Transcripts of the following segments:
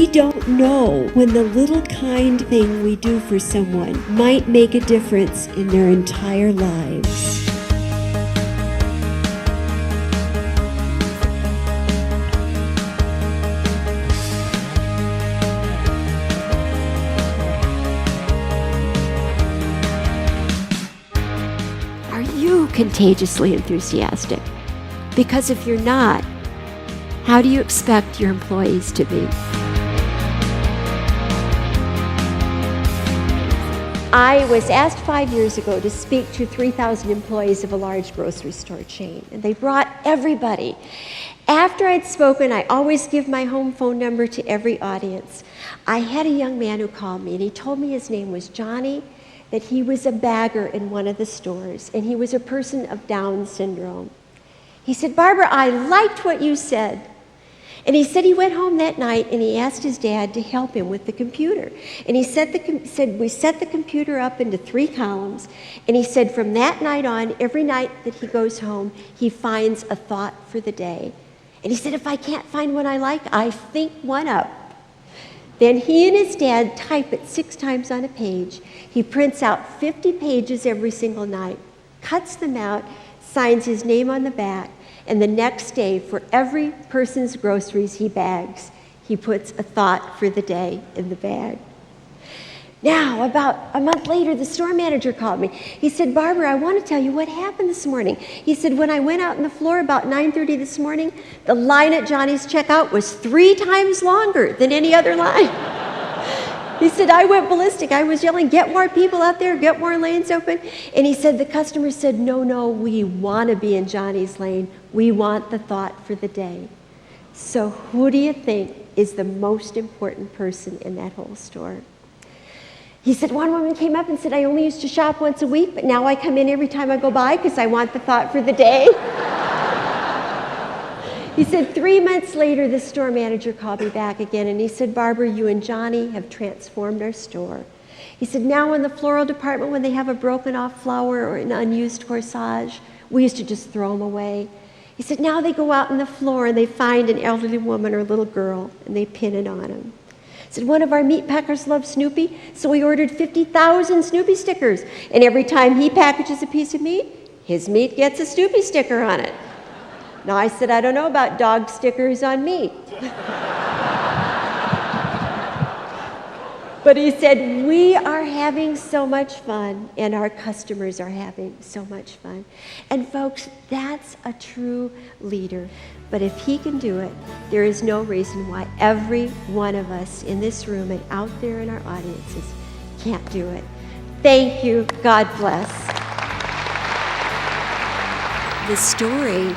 We don't know when the little kind thing we do for someone might make a difference in their entire lives. Are you contagiously enthusiastic? Because if you're not, how do you expect your employees to be? I was asked 5 years ago to speak to 3,000 employees of a large grocery store chain, and they brought everybody. After I'd spoken, I always give my home phone number to every audience. I had a young man who called me, and he told me his name was Johnny, that he was a bagger in one of the stores, and he was a person of Down syndrome. He said, "Barbara, I liked what you said." And he said he went home that night and he asked his dad to help him with the computer. And he said we set the computer up into 3 columns. And he said from that night on, every night that he goes home, he finds a thought for the day. And he said, if I can't find one I like, I think one up. Then he and his dad type it 6 times on a page. He prints out 50 pages every single night, cuts them out, signs his name on the back, and the next day, for every person's groceries he bags, he puts a thought for the day in the bag. Now, about a month later, the store manager called me. He said, "Barbara, I want to tell you what happened this morning." He said, "When I went out on the floor about 9:30 this morning, the line at Johnny's checkout was 3 times longer than any other line." He said, "I went ballistic. I was yelling, 'Get more people out there, get more lanes open.'" And he said, the customer said, no, we want to be in Johnny's lane. We want the thought for the day." So who do you think is the most important person in that whole store? He said, one woman came up and said, "I only used to shop once a week, but now I come in every time I go by because I want the thought for the day." He said 3 months later, the store manager called me back again, and he said, "Barbara, you and Johnny have transformed our store." He said, "Now in the floral department, when they have a broken off flower or an unused corsage, we used to just throw them away." He said, "Now they go out on the floor and they find an elderly woman or a little girl and they pin it on them." He said, "One of our meat packers loves Snoopy, so we ordered 50,000 Snoopy stickers, and every time he packages a piece of meat, his meat gets a Snoopy sticker on it." Now I said, "I don't know about dog stickers on meat." But he said, "We are having so much fun, and our customers are having so much fun." And folks, that's a true leader. But if he can do it, there is no reason why every one of us in this room and out there in our audiences can't do it. Thank you. God bless. The story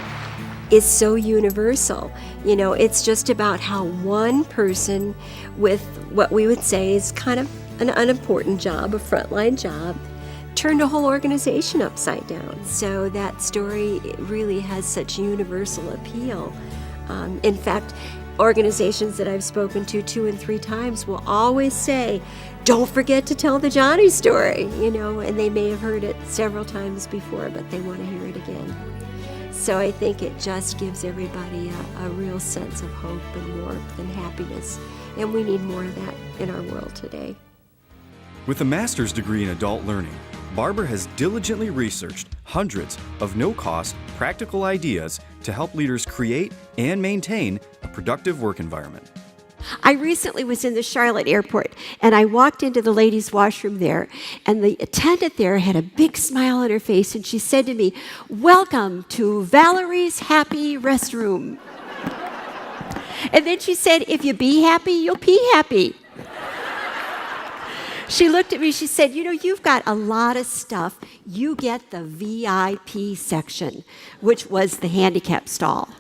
is so universal. You know, it's just about how one person with what we would say is kind of an unimportant job, a frontline job, turned a whole organization upside down. So that story really has such universal appeal. In fact, organizations that I've spoken to 2 and 3 times will always say, "Don't forget to tell the Johnny story," you know, and they may have heard it several times before, but they want to hear it again. So I think it just gives everybody a real sense of hope and warmth and happiness. And we need more of that in our world today. With a master's degree in adult learning, Barbara has diligently researched hundreds of no-cost, practical ideas to help leaders create and maintain a productive work environment. I recently was in the Charlotte airport, and I walked into the ladies' washroom there, and the attendant there had a big smile on her face, and she said to me, "Welcome to Valerie's Happy Restroom." And then she said, "If you be happy, you'll pee happy." She looked at me, she said, "You know, you've got a lot of stuff. You get the VIP section," which was the handicap stall.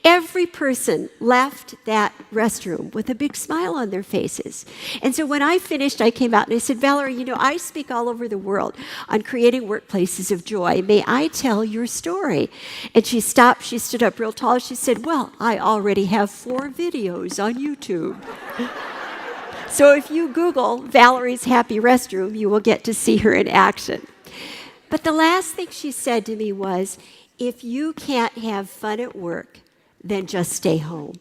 Every person left that restroom with a big smile on their faces. And so when I finished, I came out and I said, "Valerie, you know, I speak all over the world on creating workplaces of joy. May I tell your story?" And she stopped, she stood up real tall, she said, "Well, I already have 4 videos on YouTube." So if you Google Valerie's Happy Restroom, you will get to see her in action. But the last thing she said to me was, "If you can't have fun at work, then just stay home."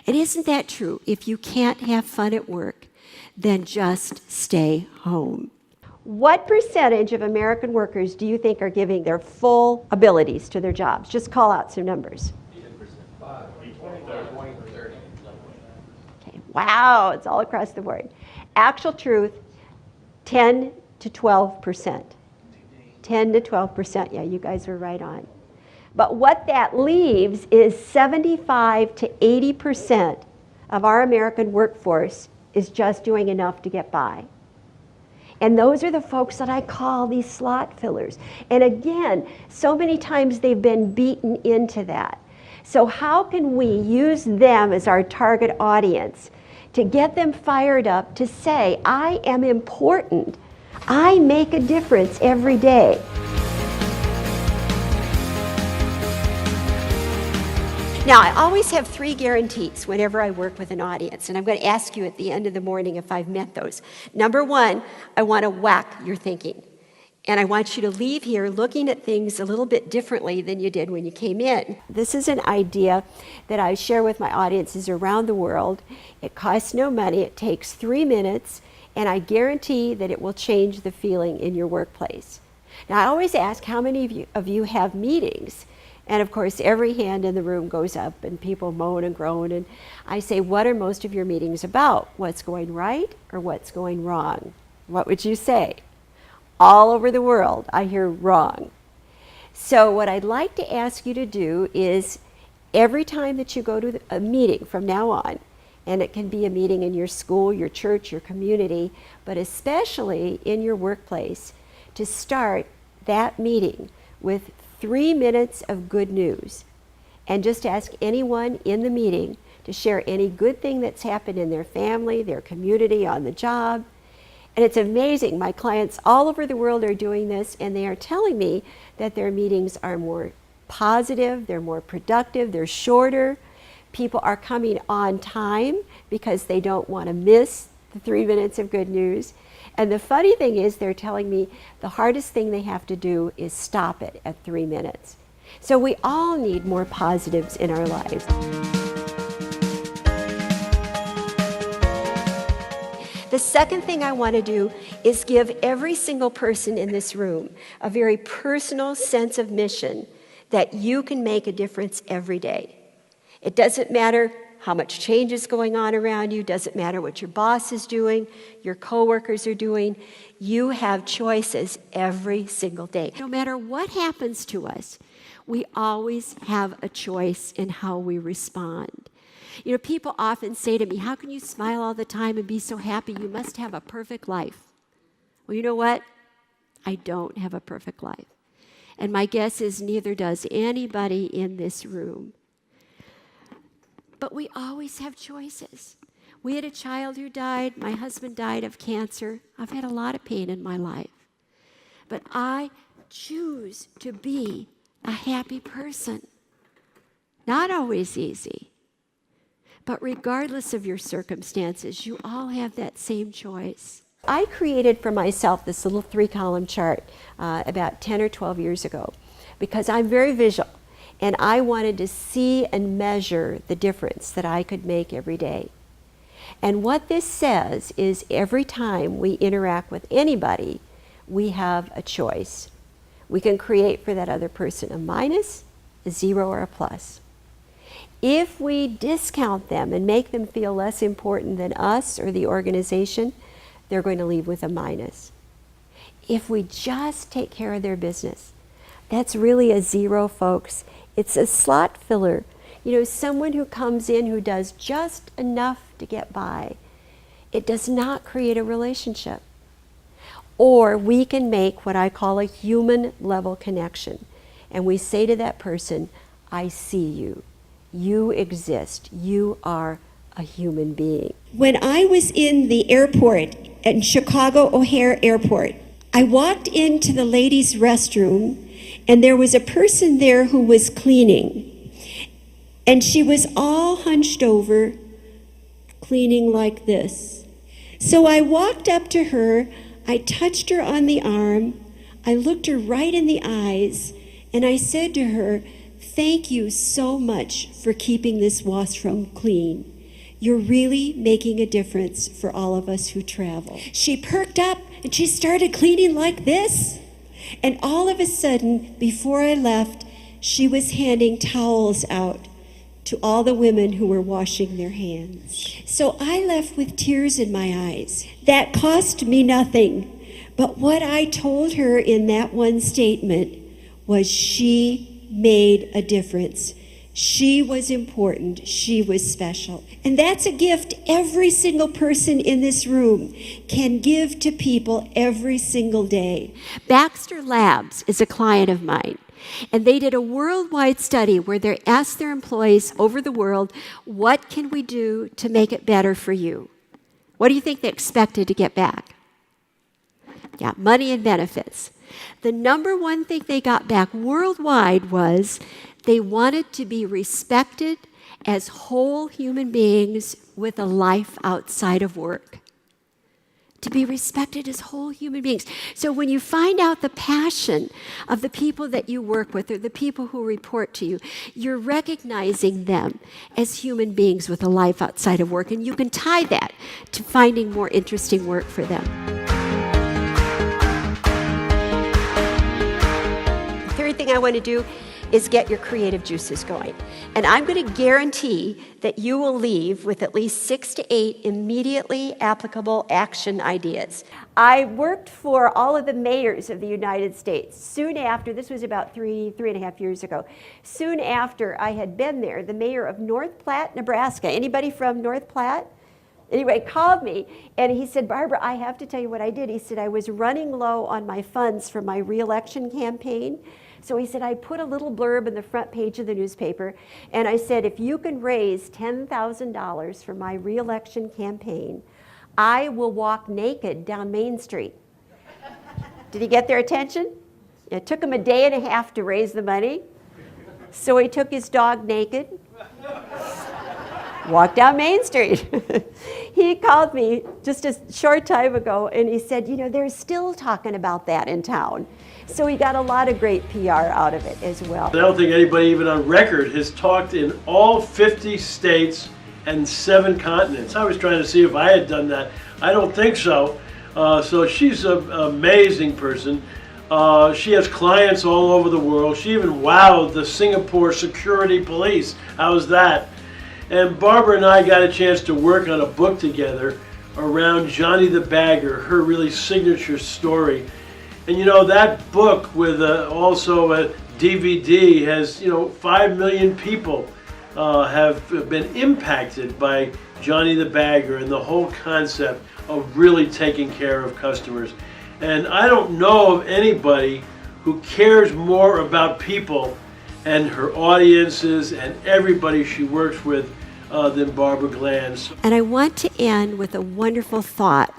And isn't that true? If you can't have fun at work, then just stay home. What percentage of American workers do you think are giving their full abilities to their jobs? Just call out some numbers. 30. Okay, wow, it's all across the board. Actual truth, 10 to 12%. 10 to 12%, yeah, you guys were right on. But what that leaves is 75 to 80% of our American workforce is just doing enough to get by. And those are the folks that I call these slot fillers. And again, so many times they've been beaten into that. So how can we use them as our target audience to get them fired up to say, I am important. I make a difference every day. Now, I always have 3 guarantees whenever I work with an audience, and I'm going to ask you at the end of the morning if I've met those. Number 1, I want to whack your thinking. And I want you to leave here looking at things a little bit differently than you did when you came in. This is an idea that I share with my audiences around the world. It costs no money. It takes 3 minutes, and I guarantee that it will change the feeling in your workplace. Now, I always ask how many of you have meetings? And of course, every hand in the room goes up and people moan and groan. And I say, what are most of your meetings about? What's going right or what's going wrong? What would you say? All over the world, I hear wrong. So what I'd like to ask you to do is every time that you go to a meeting from now on, and it can be a meeting in your school, your church, your community, but especially in your workplace, to start that meeting with 3 minutes of good news, and just ask anyone in the meeting to share any good thing that's happened in their family, their community, on the job. And it's amazing. My clients all over the world are doing this, and they are telling me that their meetings are more positive, they're more productive, they're shorter. People are coming on time because they don't want to miss the 3 minutes of good news. And the funny thing is, they're telling me the hardest thing they have to do is stop it at 3 minutes. So we all need more positives in our lives. The second thing I want to do is give every single person in this room a very personal sense of mission that you can make a difference every day. It doesn't matter how much change is going on around you, doesn't matter what your boss is doing, your coworkers are doing. You have choices every single day. No matter what happens to us, we always have a choice in how we respond. You know, people often say to me, how can you smile all the time and be so happy? You must have a perfect life. Well, you know what? I don't have a perfect life. And my guess is neither does anybody in this room. But we always have choices. We had a child who died. My husband died of cancer. I've had a lot of pain in my life. But I choose to be a happy person. Not always easy. But regardless of your circumstances, you all have that same choice. I created for myself this little 3-column chart about 10 or 12 years ago because I'm very visual. And I wanted to see and measure the difference that I could make every day. And what this says is every time we interact with anybody, we have a choice. We can create for that other person a minus, a 0, or a plus. If we discount them and make them feel less important than us or the organization, they're going to leave with a minus. If we just take care of their business, that's really a 0, folks. It's a slot filler. You know, someone who comes in who does just enough to get by. It does not create a relationship. Or we can make what I call a human level connection. And we say to that person, I see you. You exist. You are a human being. When I was in the airport, in Chicago O'Hare Airport, I walked into the ladies' restroom, and there was a person there who was cleaning. And she was all hunched over, cleaning like this. So I walked up to her, I touched her on the arm, I looked her right in the eyes, and I said to her, Thank you so much for keeping this washroom clean. You're really making a difference for all of us who travel." She perked up and she started cleaning like this. And all of a sudden, before I left, she was handing towels out to all the women who were washing their hands. So I left with tears in my eyes. That cost me nothing. But what I told her in that one statement was she made a difference. She was important. She was special. And that's a gift every single person in this room can give to people every single day. Baxter Labs is a client of mine. And they did a worldwide study where they asked their employees over the world, what can we do to make it better for you? What do you think they expected to get back? Yeah, money and benefits. The number one thing they got back worldwide was they wanted to be respected as whole human beings with a life outside of work. To be respected as whole human beings. So when you find out the passion of the people that you work with or the people who report to you, you're recognizing them as human beings with a life outside of work, and you can tie that to finding more interesting work for them. The third thing I want to do is get your creative juices going. And I'm going to guarantee that you will leave with at least 6 to 8 immediately applicable action ideas. I worked for all of the mayors of the United States. Soon after, this was about three and a half years ago, soon after I had been there, the mayor of North Platte, Nebraska, anybody from North Platte? Anyway, called me and he said, "Barbara, I have to tell you what I did." He said, "I was running low on my funds for my re-election campaign. So he said, I put a little blurb in the front page of the newspaper, and I said, if you can raise $10,000 for my re-election campaign, I will walk naked down Main Street." Did he get their attention? It took him a day and a half to raise the money. So he took his dog naked, walked down Main Street. He called me just a short time ago, and he said, they're still talking about that in town. So he got a lot of great PR out of it as well. I don't think anybody even on record has talked in all 50 states and 7 continents. I was trying to see if I had done that. I don't think so. So she's an amazing person. She has clients all over the world. She even wowed the Singapore security police. How's that? And Barbara and I got a chance to work on a book together around Johnny the Bagger, her really signature story. And that book with also a DVD has, 5 million people have been impacted by Johnny the Bagger and the whole concept of really taking care of customers. And I don't know of anybody who cares more about people and her audiences and everybody she works with than Barbara Glanz. And I want to end with a wonderful thought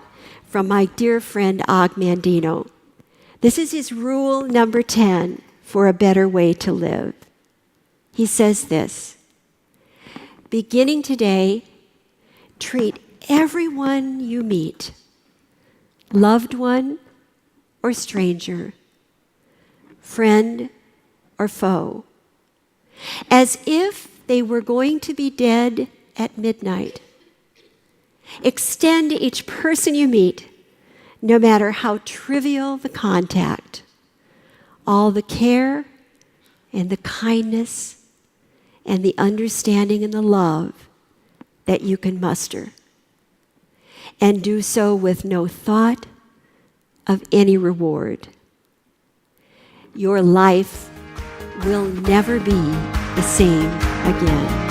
from my dear friend Og Mandino. This is his rule number 10 for a better way to live. He says this: beginning today, treat everyone you meet, loved one or stranger, friend or foe, as if they were going to be dead at midnight. Extend to each person you meet, no matter how trivial the contact, all the care and the kindness and the understanding and the love that you can muster. And do so with no thought of any reward. Your life will never be the same again.